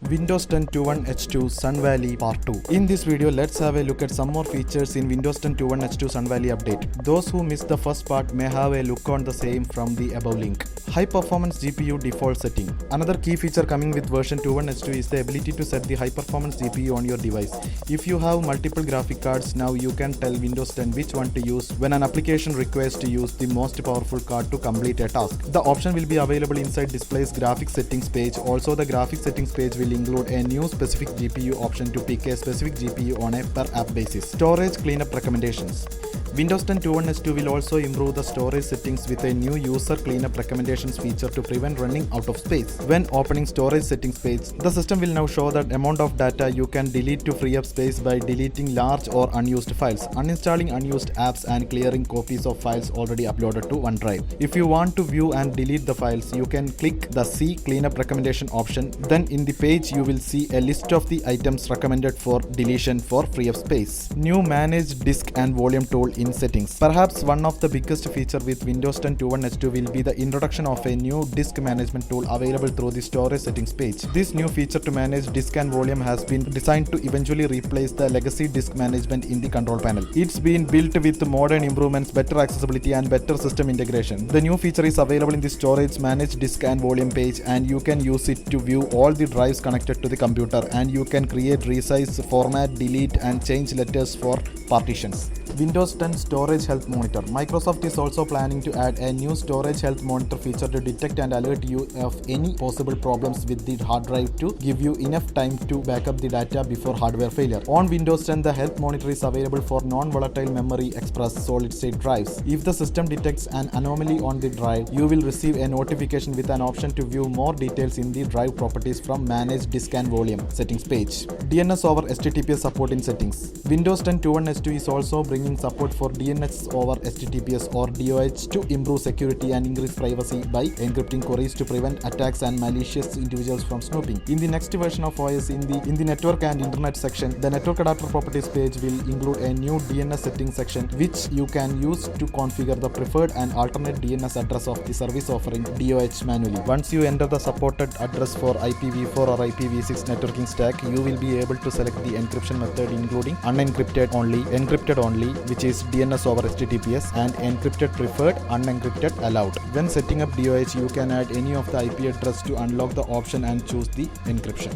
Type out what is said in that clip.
Windows 10 21H2 Sun Valley Part 2. In this video, let's have a look at some more features in Windows 10 21H2 Sun Valley update. Those who missed the first part may have a look on the same from the above link. High performance GPU default setting. Another key feature coming with version 21H2 is the ability to set the high performance GPU on your device. If you have multiple graphic cards, now you can tell Windows 10 which one to use when an application requests to use the most powerful card to complete a task. The option will be available inside display's graphics settings page. Also, the graphics settings page will include a new specific GPU option to pick a specific GPU on a per app basis. Storage cleanup recommendations. Windows 10 21H2 will also improve the storage settings with a new user cleanup recommendations feature to prevent running out of space. When opening storage settings page, the system will now show the amount of data you can delete to free up space by deleting large or unused files, uninstalling unused apps, and clearing copies of files already uploaded to OneDrive. If you want to view and delete the files, you can click the See Cleanup Recommendation option. Then in the page you will see a list of the items recommended for deletion for free up space. New Manage Disk and Volume tool in settings. Perhaps one of the biggest feature with Windows 10 21H2 will be the introduction of a new disk management tool available through the storage settings page. This new feature to manage disk and volume has been designed to eventually replace the legacy disk management in the control panel. It's been built with modern improvements, better accessibility, and better system integration. The new feature is available in the storage manage disk and volume page, and you can use it to view all the drives connected to the computer, and you can create, resize, format, delete, and change letters for partitions. Windows 10 Storage Health Monitor. Microsoft is also planning to add a new Storage Health Monitor feature to detect and alert you of any possible problems with the hard drive to give you enough time to back up the data before hardware failure. On Windows 10, the Health Monitor is available for non-volatile memory express solid-state drives. If the system detects an anomaly on the drive, you will receive a notification with an option to view more details in the drive properties from Manage Disk and Volume settings page. DNS Over HTTPS support in settings. Windows 10 21H2 is also bringing support for DNS over HTTPS or DOH to improve security and increase privacy by encrypting queries to prevent attacks and malicious individuals from snooping. In the next version of OS, in the network and internet section, the network adapter properties page will include a new DNS settings section which you can use to configure the preferred and alternate DNS address of the service offering DOH manually. Once you enter the supported address for IPv4 or IPv6 networking stack, you will be able to select the encryption method including unencrypted only, encrypted only, which is DNS over HTTPS, and encrypted preferred, unencrypted allowed. When setting up DOH, you can add any of the IP address to unlock the option and choose the encryption.